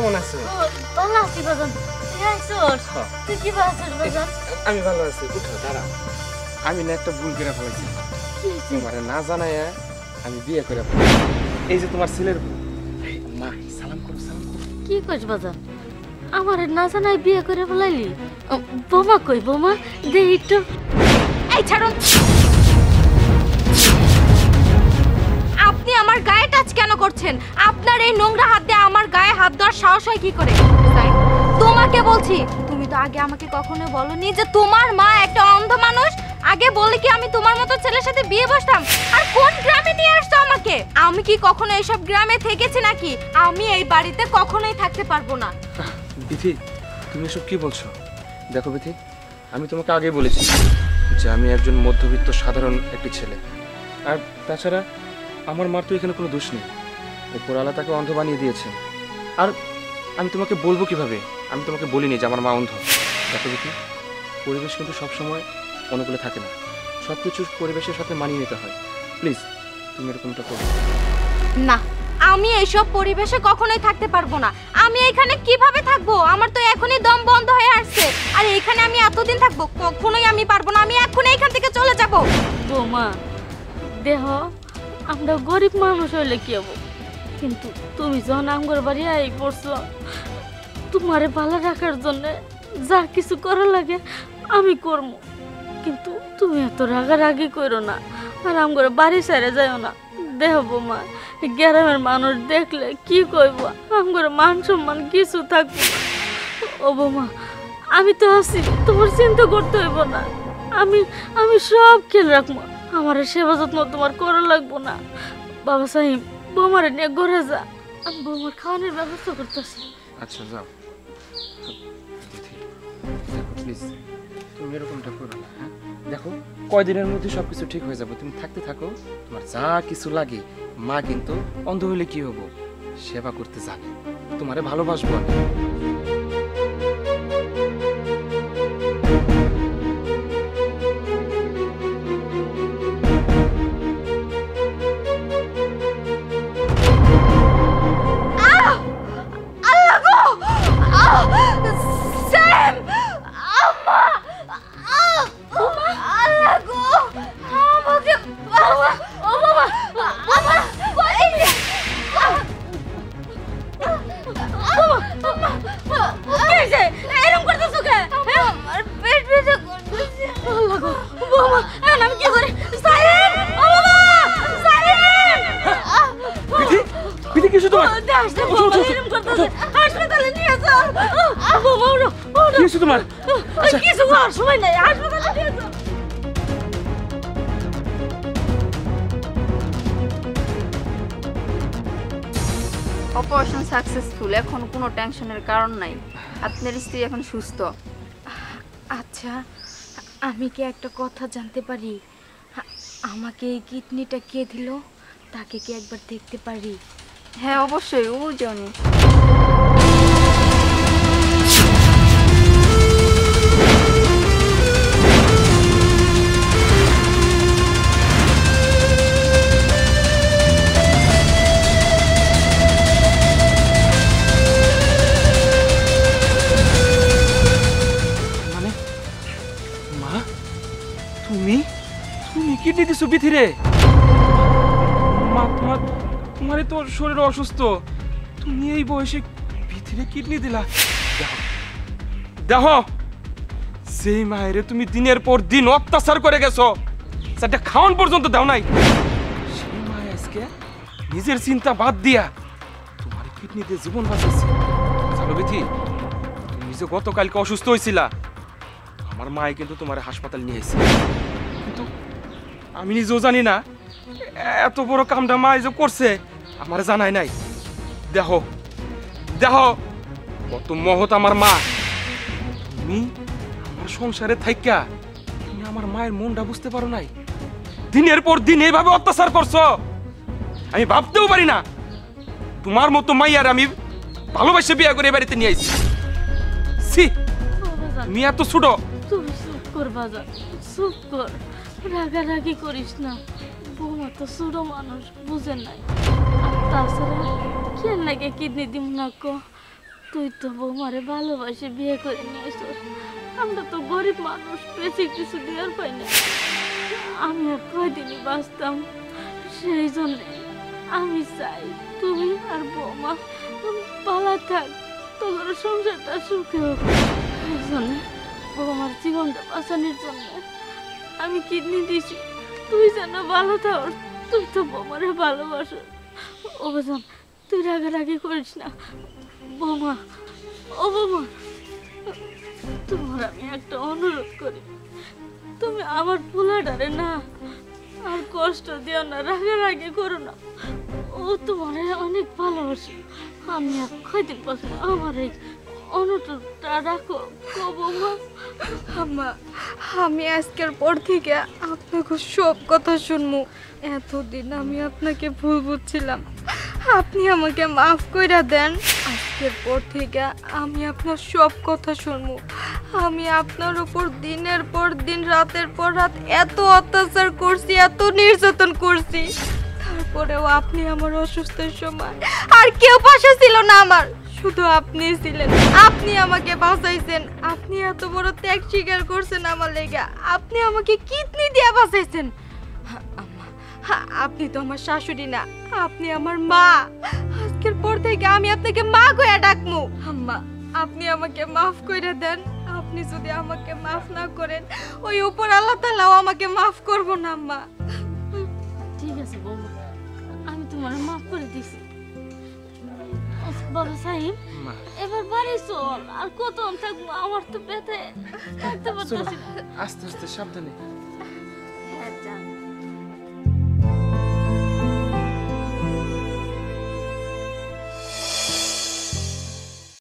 কেমন আছো? ভালো আছি বাজান। তুই আইছস? তুই কি ভালো আছিস বাজান? আমি ভালো আছি। উঠো, দাঁড়াও। আমি না একটা ভুল করে ফেলেছি। তোমারে না জানায় আমি বিয়ে করে ফেলেছি। এই যে তোমার ছেলের মা, সালাম করো, সালাম করো। কি কইছ বাজান? আমার না জানাই বিয়ে করে ফেলাইলি? বোমা কই বোমা? দে একটু। এই ছাড়ুন। আপনি আমার গায়ে টাচ কেন করছেন? আপনার এই নোংরা হাত দিয়ে আমার গায়ে হাত দেওয়ার সাহস হয় কি করে? তোমাকে বলছি, তুমি তো আগে আমাকে কখনো বলনি যে তোমার মা একটা অন্ধ মানুষ। আগে বলে কি আমি তোমার মতো ছেলের সাথে বিয়ে বসতাম? আর কোন গ্রামে নিয়ে আসছো আমাকে? আমি কি কখনো এইসব গ্রামে থেকেছি নাকি? আমি এই বাড়িতে কখনোই থাকতে পারবো না। বিথি, তুমি এসব কি বলছো? দেখো বিথি, আমি তোমাকে আগেই বলেছি যে আমি একজন মধ্যবিত্ত সাধারণ একটি ছেলে। আর তাছাড়া আমার মার তো এখানে কোনো দোষ নেই। উপরওয়ালা তাকে অন্ধ বানিয়ে দিয়েছে। আর আমি তোমাকে বলবো কিভাবে? আমি তোমাকে বলিনি যে আমার মা অন্ধ। দেখো বিথি, পরিবেশ কিন্তু সবসময় অনুকূলে থাকে না। সব কিছু পরিবেশের সাথে মানিয়ে নিতে হয়। প্লিজ তুমি এরকমটা করো না। আমি এইসব পরিবেশে কখনোই থাকতে পারবো না। আমি এখানে কিভাবে থাকবো? আমার তো এখনই দম বন্ধ হয়ে আসছে। আর এখানে আমি এতদিন থাকবো? কখনোই আমি পারবো না। আমি এখনই এখান থেকে চলে যাব। বোমা দেহ, আমরা গরিব মানুষ হইলে কি হবো, কিন্তু তুমি যখন আমগর বাড়ি আই পড়ছো, তোমারে ভালো রাখার জন্য যা কিছু করা লাগে আমি করবো। কিন্তু তুমি এত রাগারাগি করো না, আর আমগর বাড়ি ছেড়ে যাইও না। দেহ বোমা, গ্রামের মানুষ দেখলে কি কইব? আমগর মান সম্মান কিছু থাকবো না। ও বোমা, আমি তো আছি, তোমার চিন্তা করতে হইব না। আমি আমি সব খেয়াল রাখবো। আমার সেবা যত্ন তোমার করা লাগবো না। বাবা সাহিব, বোমারে নিয়ে ঘরে যা, আমি বোমার খাওয়ানোর ব্যবস্থা করতেছি। আচ্ছা যাও। প্লিজ তুমি এরকমটা করো না। হ্যাঁ, দেখো কয়দিনের মধ্যে সবকিছু ঠিক হয়ে যাবে। তুমি থাকতে থাকো। তোমার যা কিছু লাগে, মা কিন্তু অন্ধ হলে কি হবো, সেবা করতে জানে। তোমারে ভালোবাসবো আমি। অপারেশন সাকসেসফুল, এখন কোনো টেনশনের কারণ নাই। আপনার স্ত্রী এখন সুস্থ। আচ্ছা, আমি কি একটা কথা জানতে পারি? আমাকে এই কিডনিটা কে দিল? তাকে কি একবার দেখতে পারি? হ্যাঁ অবশ্যই, ও জানি। কিডনি দিছো বিথিরে? মা, তোমার তো শরীর অসুস্থ, তুমি এই বয়সে বিথিরে কিডনি দিলা? দেখো, সেই মায়েরে তুমি দিনের পর দিন অত্যাচার করে গেছো, সেটা খাওয়ান পর্যন্ত দাও নাই। সেই মায় আজকে নিজের চিন্তা বাদ দিয়া তোমার কিডনি দিয়ে জীবন বাঁচাইছে। জানো বিথি, তুমি যে গতকালকে অসুস্থ হয়েছিলা, আমার মায়ে কিন্তু তোমার হাসপাতাল নিয়ে এসেছে। কিন্তু আমি নিজেও জানি না এত বড় কামটা মা যে করছে, আমার জানাই নাই। দেখো দেখো কত মহৎ আমার মা। তুমি আমার সংসারে থাইকা তুমি আমার মায়ের মনটা বুঝতে পারো নাই। দিনের পর দিন এইভাবে অত্যাচার করছো, আমি ভাবতেও পারি না তোমার মতো মাইয়ার আমি ভালোবাসে বিয়ে করে বাড়িতে নিয়ে আইছি। ছি, তুমি এত ছোট। তুমি চুপ কর বাজার, চুপ কর, রাগারাগি করিস না। বৌমা তো ছোট মানুষ, বুঝে নাই। আর তাছাড়া কেন লাগে কিডনি দিব না কো? তুই তো বৌমারে ভালোবাসে বিয়ে করে নিয়েছিস, আমরা তো গরিব মানুষ, বেশি কিছু দেওয়ার পাই না। আমি আর কয়দিনই বাঁচতাম, সেই জন্য আমি চাই তুমি আর বৌমা ভালো থাক, তোর সংসারটা সুখে হোক। এই জন্য বৌমার জীবনটা বাঁচানোর জন্য আমি কিডনি দিছি। তুই যেন ভালো থাক, তুই তো বৌমারে ভালোবাসো। ও বাজান, তুই রাগারাগি করিস না। বৌমা, ও বৌমা, তোমার আমি একটা অনুরোধ করি, তুমি আমার পোলাটারে না আর কষ্ট দিও না, রাগারাগি করো না। ও তোমার অনেক ভালোবাসে। আমি আর কয়দিন বসবো, আমার এই অনুরোধটা রাখো গো বৌমা। আম্মা, আমি আজকের পর থেকে আপনাকে সব কথা শুনবো। এতদিন আমি আপনাকে ভুল বুঝছিলাম, আপনি আমাকে মাফ করে দেন। আজকের পর থেকে আমি আপনার সব কথা শুনবো। আমি আপনার উপর দিনের পর দিন, রাতের পর রাত এত অত্যাচার করছি, এত নির্যাতন করছি, তারপরেও আপনি আমার অসুস্থের সময় আর কেউ পাশে ছিল না আমার, শুধু আপনি ছিলেন। আপনি আমাকে বাঁচাইছেন, আপনি এত বড় ত্যাগ স্বীকার করছেন আমার লেগে, আপনি আমাকে কিডনি দিয়ে বাঁচাইছেন। আম্মা, আপনি তো আমার শাশুড়ি না, আপনি আমার মা। আজকের পর থেকে আমি আপনাকে মা কইয়া ডাকমু। আম্মা, আপনি আমাকে মাফ করে দেন। আপনি যদি আমাকে মাফ না করেন, ওই উপর আল্লাহ তাআলাও আমাকে মাফ করব না। আম্মা, ঠিক আছে বৌমা, আমি তোমার মাফ করে দিছি। বাবা সাহেব, মা, এবার বাড়ি চল, আর কত থাকবো, আমার তো পেতে থাকতে পারতেছি না। আস্তে আস্তে সাবধানে।